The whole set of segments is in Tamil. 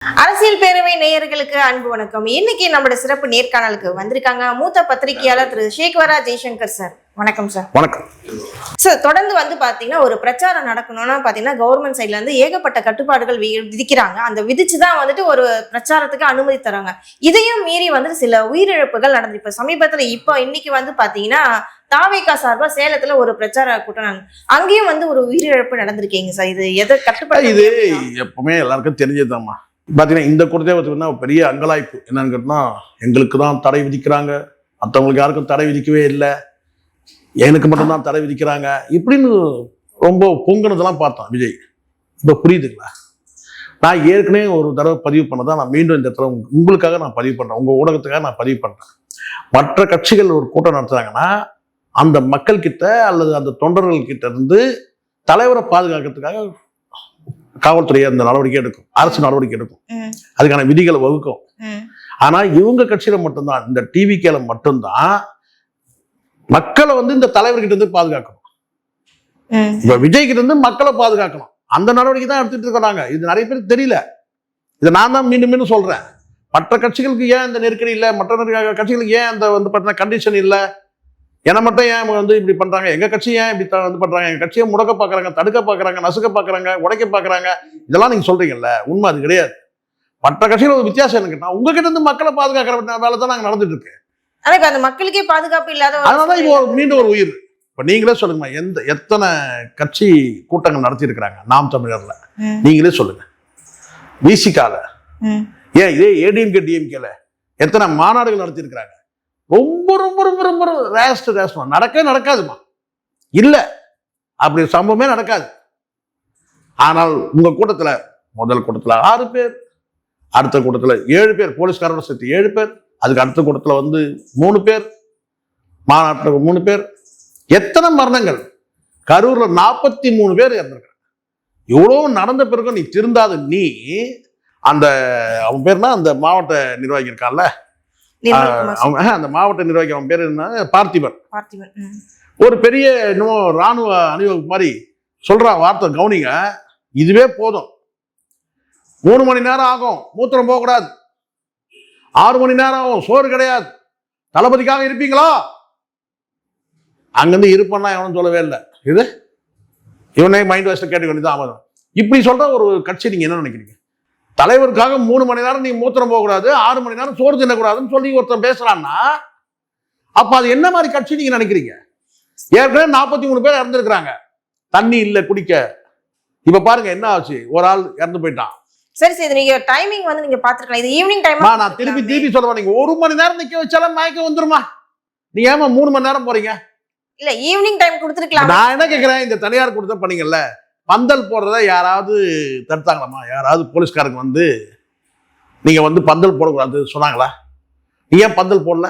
அரசியல் பேரவை நேயர்களுக்கு அன்பு வணக்கம். இன்னைக்கு நம்மளோட சிறப்பு நேர்காணலுக்கு வந்திருக்காங்க மூத்த பத்திரிகையாளர் திரு சேக்வரா ஜெய்சங்கர் சார். வணக்கம் சார். வணக்கம் சார். தொடர்ந்து பாத்தீங்கன்னா ஒரு பிரச்சாரம் நடக்கணும்னா பாத்தீங்கன்னா கவர்மெண்ட் சைட்ல இருந்து ஏகப்பட்ட கட்டுப்பாடுகள் விதிக்கிறாங்க. அந்த விதிச்சுதான் ஒரு பிரச்சாரத்துக்கு அனுமதி தராங்க. இதையும் மீறி சில உயிரிழப்புகள் நடந்து இப்ப சமீபத்துல இன்னைக்கு பாத்தீங்கன்னா தாவேகா சார்பா சேலத்துல ஒரு பிரச்சார கூட்டம் அங்கேயும் ஒரு உயிரிழப்பு நடந்திருக்கீங்க சார். இது எதை கட்டுப்பாடு? இது எப்பவுமே எல்லாருக்கும் தெரிஞ்சதுதாம்மா. பார்த்தீங்கன்னா இந்த கூட்டத்தை பார்த்தீங்கன்னா பெரிய அங்கலாய்ப்பு என்னன்னு கேட்டால் எங்களுக்கு தான் தடை விதிக்கிறாங்க, மற்றவங்களுக்கு யாருக்கும் தடை விதிக்கவே இல்லை, எனக்கு மட்டும்தான் தடை விதிக்கிறாங்க இப்படின்னு ரொம்ப பொங்குனதெல்லாம் பார்த்தோம் விஜய். இப்போ புரியுதுங்களா? நான் ஏற்கனவே ஒரு தடவை பதிவு பண்ணதான் நான் மீண்டும் இந்த தடவை உங்களுக்காக நான் பதிவு பண்ணுறேன், உங்கள் ஊடகத்துக்காக நான் பதிவு பண்ணுறேன். மற்ற கட்சிகள் ஒரு கூட்டம் நடத்துறாங்கன்னா அந்த மக்கள் கிட்ட அல்லது அந்த தொண்டர்கள் கிட்ட இருந்து தலைவரை பாதுகாக்கிறதுக்காக காவல்துறை அந்த நடவடிக்கை எடுக்கும், அரசு நடவடிக்கை எடுக்கும், அதுக்கான விதிகளை வகுக்கும். ஆனா இவங்க கட்சியில மட்டும்தான், இந்த டிவிகேல மட்டும்தான் மக்களை இந்த தலைவர்கிட்ட இருந்து பாதுகாக்கணும். இப்ப விஜய் கிட்ட இருந்து மக்களை பாதுகாக்கணும், அந்த நடவடிக்கை தான் எடுத்துட்டு இருக்கிறாங்க. இது நிறைய பேருக்கு தெரியல. இதை நான் தான் மீண்டும் மீண்டும் சொல்றேன். மற்ற கட்சிகளுக்கு ஏன் இந்த நெருக்கடி இல்லை, மற்ற கட்சிகளுக்கு ஏன் அந்த கண்டிஷன் இல்லை, என்ன மட்டும் ஏன் இப்படி பண்றாங்க, எங்க கட்சி ஏன் இப்படி பண்றாங்க, எங்க கட்சியை முடக்க பாக்குறாங்க, தடுக்க பாக்குறாங்க, நசுக்க பாக்குறாங்க, உடைக்க பாக்குறாங்க, இதெல்லாம் நீங்க சொல்றீங்கல்ல, உண்மை அது கிடையாது. மற்ற கட்சிகள் ஒரு வித்தியாசம் எனக்கு உங்ககிட்ட இருந்து மக்களை பாதுகாக்கிற வேலை தான் நாங்க நடந்துட்டு இருக்கு. அந்த மக்களுக்கே பாதுகாப்பு இல்லாத, அதனாலதான் இப்போ மீண்டும் ஒரு உயிர். இப்ப நீங்களே சொல்லுங்க, எத்தனை கட்சி கூட்டங்கள் நடத்தி இருக்கிறாங்க நாம் தமிழர்ல, நீங்களே சொல்லுங்க. விசிகால ஏன் இதே ஏடிஎம்கே டிஎம்கேல எத்தனை மாநாடுகள் நடத்தி இருக்கிறாங்க. ரொம்ப ரொம்ப ரொம்ப ரொம்ப ரேஸ்ட் நடக்காதுமா, இல்ல அப்படி சம்பவமே நடக்காது. ஆனால் உங்க கூட்டத்துல முதல் கூட்டத்துல 6 பேர், அடுத்த கூட்டத்துல 7 பேர், போலீஸ்காரோட சேர்த்து 7 பேர், அதுக்கு அடுத்த கூட்டத்துல 3 பேர், மாநாட்டில் 3 பேர். எத்தனை மரணங்கள்? கரூர்ல 43 பேர் இறந்திருக்காங்க. இவ்வளவு நடந்த பிறகு நீ திருந்தாது. நீ அந்த அவன் பேர்னா அந்த மாவட்ட நிர்வாகி இருக்கான்ல, அந்த மாவட்ட நிர்வாகி, அவன் பேர் என்ன, பார்த்திபன். ஒரு பெரிய இன்னும் ராணுவ அணிவகுப்பு மாதிரி சொல்றான் வார்த்தை, கவனிங்க. இதுவே போதும். 3 மணி நேரம் ஆகும், மூத்திரம் போகக்கூடாது. 6 மணி நேரம் ஆகும், சோறு கிடையாது. தளபதிக்காக இருப்பீங்களா? அங்கிருந்து இருப்பேன்னா எவனும் சொல்லவே இல்லை. இது இவனே மைண்ட் வாய்ஸ்ல கேட்க வேண்டியதான். ஆமாம், இப்படி சொல்ற ஒரு கட்சி நீங்க என்ன நினைக்கிறீங்க? தலைவருக்காக 3 மணி நேரம் நீ மூத்திரம் போகக்கூடாது, 6 மணி நேரம் சோறு தின்னக்கூடாதுன்னு சொல்லி ஒருத்தன் பேசுறான்னா அப்ப அது என்ன மாதிரி கட்சி நீங்க நினைக்கிறீங்க? ஏற்கனவே 43 பேர் இறந்துருக்கிறாங்க, தண்ணி இல்ல குடிக்க. இப்ப பாருங்க என்ன ஆச்சு, ஒரு ஆள் இறந்து போயிட்டான். சரி சரி, நீங்க டைமிங் நீங்க பாத்துக்கலாம். இது ஈவினிங் டைம். நான் திருப்பி சொல்றேன், நீங்க 1 மணி நேரம் நிக்க வச்சாலும் மயக்கம் வந்துருமா? நீங்க ஏமா 3 மணி நேரம் போறீங்க? இல்ல ஈவினிங் டைம் கொடுத்துருக்கலாம். நான் என்ன கேட்கிறேன், இந்த தனியார் கொடுத்த பண்ணீங்கல்ல, பந்தல் போடுறத யாராவது தடுத்தாங்களாமா? யாராவது போலீஸ்காரங்க நீங்க பந்தல் போடக்கூடாது சொன்னாங்களா? நீ ஏன் பந்தல் போடல?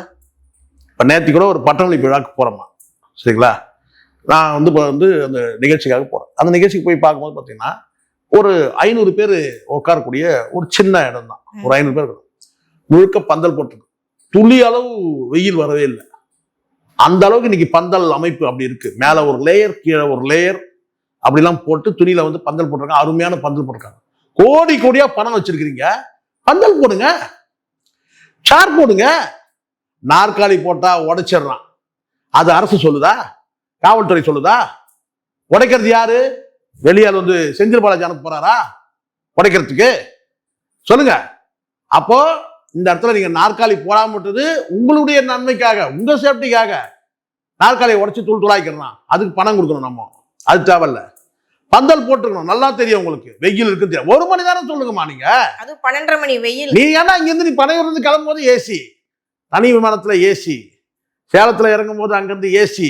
இப்ப நேற்று கூட ஒரு பட்டமளிப்பு விழாக்கு போறோமா, சரிங்களா? நான் இப்போ அந்த நிகழ்ச்சிக்காக போறேன். அந்த நிகழ்ச்சிக்கு போய் பார்க்கும்போது பார்த்தீங்கன்னா ஒரு 500 பேர் உட்காரக்கூடிய ஒரு சின்ன இடம் தான். ஒரு 500 பேர் முழுக்க பந்தல் போட்டிருக்கு. துளி அளவு வெயில் வரவே இல்லை. அந்த அளவுக்கு இன்னைக்கு பந்தல் அமைப்பு அப்படி இருக்கு. மேல ஒரு லேயர், கீழே ஒரு லேயர், அப்படிலாம் போட்டு துணியில பந்தல் போட்டிருக்காங்க. அருமையான பந்தல் போட்டிருக்காங்க. கோடி கோடியா பணம் வச்சிருக்கிறீங்க, பந்தல் போடுங்க, சேர் போடுங்க. நாற்காலி போட்டா உடைச்சிடறான், அது அரசு சொல்லுதா? காவல்துறை சொல்லுதா? உடைக்கிறது யாரு? வெளியால் செந்தில் பாலாஜி அனுப்ப போறாரா உடைக்கிறதுக்கு? சொல்லுங்க. அப்போ இந்த இடத்துல நீங்க நாற்காலி போடாம விட்டது உங்களுடைய நன்மைக்காக, உங்க சேஃப்டிக்காக. நாற்காலியை உடைச்சு தூள் தூளாய்க்கிறான், அதுக்கு பணம் கொடுக்கணும். நம்ம அது தேவையில்ல, பந்தல் போட்டுக்கணும். நல்லா தெரியும் உங்களுக்கு வெயில் இருக்கு. 1 மணி நேரம் சொல்லுங்கம்மா. நீங்க அது 12:30 மணி வெயில். நீ ஏன்னா இங்கிருந்து நீ பனையூர்ந்து கிளம்பும் போது ஏசி, தனி விமானத்துல ஏசி, சேலத்துல இறங்கும் போது அங்கிருந்து ஏசி,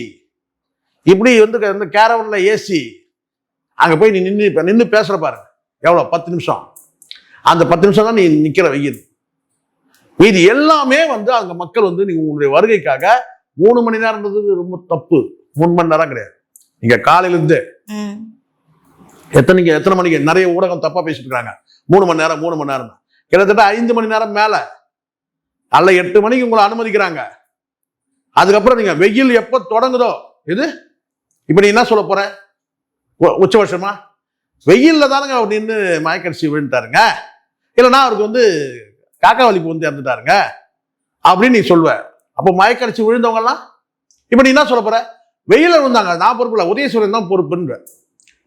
இப்படி கேரவன்ல ஏசி. அங்க போய் நீ நின்று பேசுற பாருங்க, எவ்வளவு 10 நிமிஷம். அந்த 10 நிமிஷம் தான் நீ நிக்கிற வெயில். மீதி எல்லாமே அங்க மக்கள் நீங்க உங்களுடைய வருகைக்காக 3 மணி நேரம்ன்றது ரொம்ப தப்பு. 3 மணி நேரம் கிடையாது. நீங்க காலையில இருந்து எத்தனை மணிக்கு நிறைய ஊடகம் தப்பா பேசிட்டு இருக்காங்க. 3 மணி நேரம் கிட்டத்தட்ட 5 மணி நேரம் மேல, அல்ல 8 மணிக்கு உங்களை அனுமதிக்கிறாங்க. அதுக்கப்புறம் நீங்க வெயில் எப்ப தொடங்குதோ, இது இப்ப நீ என்ன சொல்ல போற? உச்சபட்சமா வெயில்ல தானுங்க அவர் நின்று மயக்கடிச்சு விழுந்துட்டாருங்க. இல்லைன்னா அவருக்கு வந்து காக்கா வலிப்பு வந்து இறந்துட்டாருங்க அப்படின்னு நீ சொல்லுவ. அப்போ மயக்கடிச்சு விழுந்தவங்க எல்லாம் இப்ப நீ என்ன சொல்ல போற? வெயில விழுந்தாங்க, நான் பொறுப்பு இல்லை, உதயசூரியன் தான் பொறுப்புன்ற.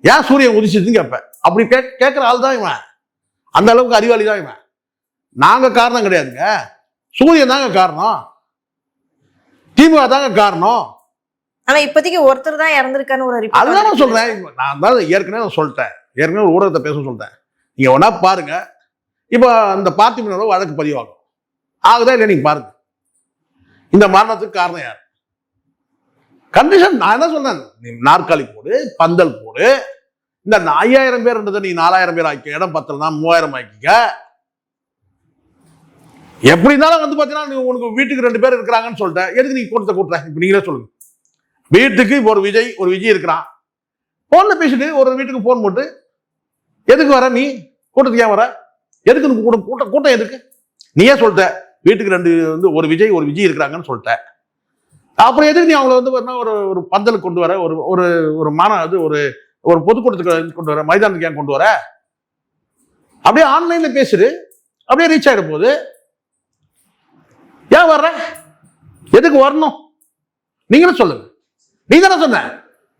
ஏன் சூரியன் உதிச்சுதுன்னு கேட்ப. அப்படி கேட்கிற ஆள் தான் இவன். அந்த அளவுக்கு அறிவாளி தான் இவன். நாங்க காரணம் கிடையாதுங்க, சூரியன் தாங்க காரணம், திமுக தாங்க காரணம். ஆனா இப்போதைக்கு ஒருத்தர் தான் இறந்திருக்கான்னு ஒரு report அதுதான் நான் சொல்றேன். நான் தான் ஏற்கனவே சொல்லிட்டேன், ஏற்கனவே ஒரு ஊடகத்தை பேச சொல்லிட்டேன். நீங்க ஒன்னா பாருங்க, இப்ப அந்த பார்த்திபனோட வழக்கு பதிவாகும், ஆகுதா இல்லை நீங்க பாருங்க. இந்த மரணத்துக்கு காரணம் யார்? கண்டிஷன் நான் என்ன சொன்னேன், நீ நாற்காலி போடு, பந்தல் போடு, இந்த 5000 பேர்ன்றதை நீ 4000 பேர் ஆக்கி, இடம் பத்தலனா 3000 ஆக்கிக்க. எப்படி இருந்தாலும் வந்து பாத்தீங்கன்னா உனக்கு வீட்டுக்கு 2 பேர் இருக்கிறாங்கன்னு சொல்லிட்டேன், எதுக்கு நீ கூட்டத்தை கூட்டுற? இப்ப நீங்களே சொல்லுங்க. வீட்டுக்கு ஒரு விஜய் இருக்கிறான், போன்ல பேசிட்டு ஒரு வீட்டுக்கு போன் போட்டு எதுக்கு வர நீ கூட்டத்துக்கு? ஏன் வர? எதுக்கு கூட்டம் எதுக்கு? நீயே சொல்லிட்ட வீட்டுக்கு 2 வந்து ஒரு விஜய் இருக்கிறாங்கன்னு சொல்லிட்ட. அப்புறம் எதுக்கு நீ அவங்களை வந்து ஒரு பந்தலுக்கு கொண்டு வர, ஒரு ஒரு மாநாடு, ஒரு பொதுக்கூட்டத்துக்கு கொண்டு வர, மைதானத்துக்கு ஏன் கொண்டு வர? அப்படியே ஆன்லைன்ல பேசுடு, அப்படியே ரீச் ஆயிட போகுது. ஏன் வர்ற? எதுக்கு வரணும்? நீங்களும் சொல்லுங்க. நீ தானே சொன்ன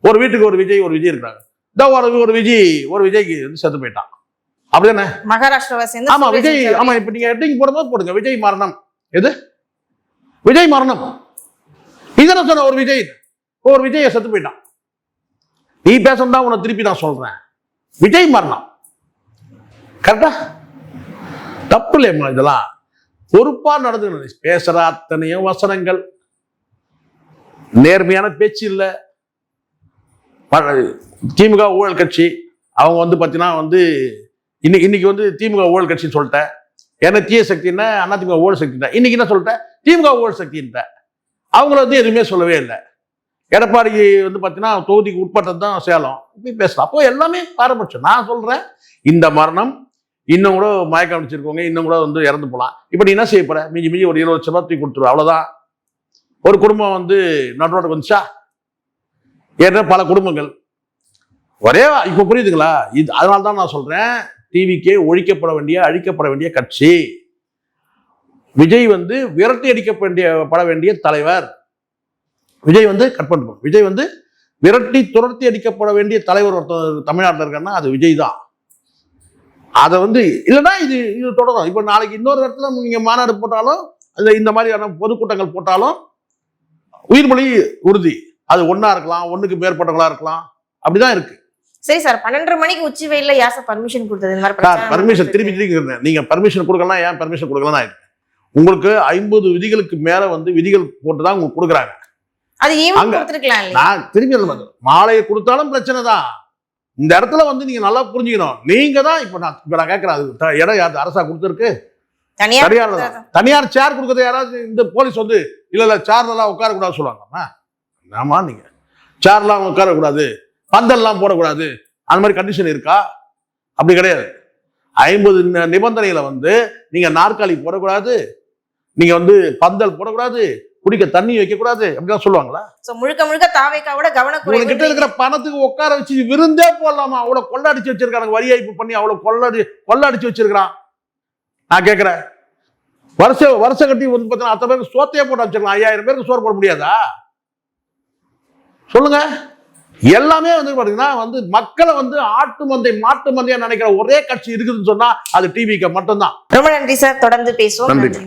ஒரு வீட்டுக்கு ஒரு விஜய் இருக்கிறாங்க, ஒரு விஜய்க்கு செத்து போயிட்டான் அப்படிதானே? மகாராஷ்டிராவை சேர்ந்து ஆமா விஜய். ஆமா இப்ப நீங்க ஹெட்டிங் போடும்போது போடுங்க விஜய் மரணம். எது விஜய் மரணம்? நீ தானே சொன்ன ஒரு விஜய் செத்து போயிட்டான். நீ பேசணும்னா உன்னை திருப்பி நான் சொல்றேன், விஜய் மரணம். கரெக்டா? தப்பு இல்லையம்மா. இதெல்லாம் பொறுப்பா நடந்து பேசுற அத்தனையும் வசனங்கள், நேர்மையான பேச்சு இல்லை. திமுக ஊழல் கட்சி, அவங்க வந்து பார்த்தீங்கன்னா வந்து இன்னைக்கு வந்து திமுக ஊழல் கட்சின்னு சொல்லிட்டேன். ஏன்னா தீய சக்தின்னா அதிமுக ஊழல் சக்தின்னா, இன்னைக்கு என்ன சொல்லிட்டேன்? திமுக ஊழல் சக்தின்ட்ட. அவங்கள வந்து எதுவுமே சொல்லவே இல்லை. எடப்பாடி வந்து பார்த்தீங்கன்னா தொகுதிக்கு உட்பட்டது தான் சேலம், இப்படி பேசலாம். அப்போ எல்லாமே பாரபட்சம். நான் சொல்றேன், இந்த மரணம் இன்னும் கூட மயக்கம் அடிச்சிருக்கவங்க இன்னும் கூட வந்து இறந்து போகலாம். இப்போ நீ என்ன செய்ய போற? மிஞ்சி ஒரு 20 லட்சம் ரூபாய் தூக்கி கொடுத்துரு, அவ்வளோதான். ஒரு குடும்பம் வந்து நடுரோடு வந்துச்சா? ஏற்கனவே பல குடும்பங்கள் ஒரே. இப்போ புரியுதுங்களா? இது அதனால தான் நான் சொல்றேன், டிவிக்கே அழிக்கப்பட வேண்டிய கட்சி. விஜய் வந்து விரட்டி அடிக்கப்பட வேண்டிய தலைவர். விஜய் வந்து கட் பண்ணுவோம். விஜய் வந்து துரத்தி அடிக்கப்பட வேண்டிய தலைவர் ஒருத்தர் தமிழ்நாட்டில் இருக்காருன்னா அது விஜய் தான். அதை வந்து இல்லைன்னா இது தொடரும். இப்போ நாளைக்கு இன்னொரு இடத்துல நீங்க மாநாடு போட்டாலும், அதுல இந்த மாதிரியான பொதுக்கூட்டங்கள் போட்டாலும் உயிர்மொழி உறுதி. அது ஒன்னா இருக்கலாம், ஒண்ணுக்கு மேற்பட்டவங்களா இருக்கலாம், அப்படிதான் இருக்கு. சரி சார், 12:30 மணிக்கு உச்சி வெயில்ல யார் சார் பர்மிஷன் கொடுத்தது? இந்த மாதிரி பர்மிஷன் திருப்பி நீங்க பர்மிஷன் கொடுக்கலாம். ஏன் பர்மிஷன் கொடுக்கலாம்? உங்களுக்கு 50 விதிகளுக்கு மேல வந்து விதிகள் போட்டுதான் உங்களுக்கு கொடுக்குறாங்க. அது ஈவினிங் கொடுத்துருக்கலாம். நான் திரும்பி மாலையை கொடுத்தாலும் பிரச்சனை தான். இந்த இடத்துல வந்து நீங்க நல்லா புரிஞ்சுக்கணும். நீங்க தான் இப்ப நான் கேட்கிறேன், அது இடம் யாரு அரசா கொடுத்துருக்கு? தனியார் சேர் கொடுக்கறது யாராவது இந்த போலீஸ் வந்து இல்ல சேர்லாம் உட்கார கூடாது சொல்லுவாங்க. ஆமா, நீங்க சேர்லாம் உட்கார கூடாது, பந்தல்லாம் போடக்கூடாது, அந்த மாதிரி கண்டிஷன் இருக்கா? அப்படி கிடையாது. 50 நிபந்தனைகளை வந்து நீங்க நாற்காலி போடக்கூடாது, நீங்க வந்து பந்தல் போடக்கூடாது, குடிக்க தண்ணி வைக்க கூடாது, அப்படிதான் சொல்லுவாங்களா? முழுக்க தாவேக்காவோட கவனக்குறைவு. கிட்ட இருக்கிற பணத்துக்கு உட்கார வச்சு விருந்தே போடலாமா? அவ்வளவு கொள்ளடிச்சு வச்சிருக்காங்க, வரி ஏய்ப்பு பண்ணி அவ்வளவு கொள்ளடிச்சு வச்சிருக்கான். நான் கேட்கிறேன், வருஷம் கட்டி வந்து பார்த்தீங்கன்னா அத்தனை பேருக்கு சோத்தையே போட்டு வச்சிருக்கலாம். 5000 பேருக்கு சோறு போட முடியாதா? சொல்லுங்க. எல்லாமே வந்து பாத்தீங்கன்னா வந்து மக்களை வந்து ஆட்டு மந்தை மாட்டு மந்தையா நினைக்கிற ஒரே கட்சி இருக்குதுன்னு சொன்னா அது டிவிக்கு மட்டும்தான். ரொம்ப நன்றி சார், தொடர்ந்து பேசுவோம். நன்றி.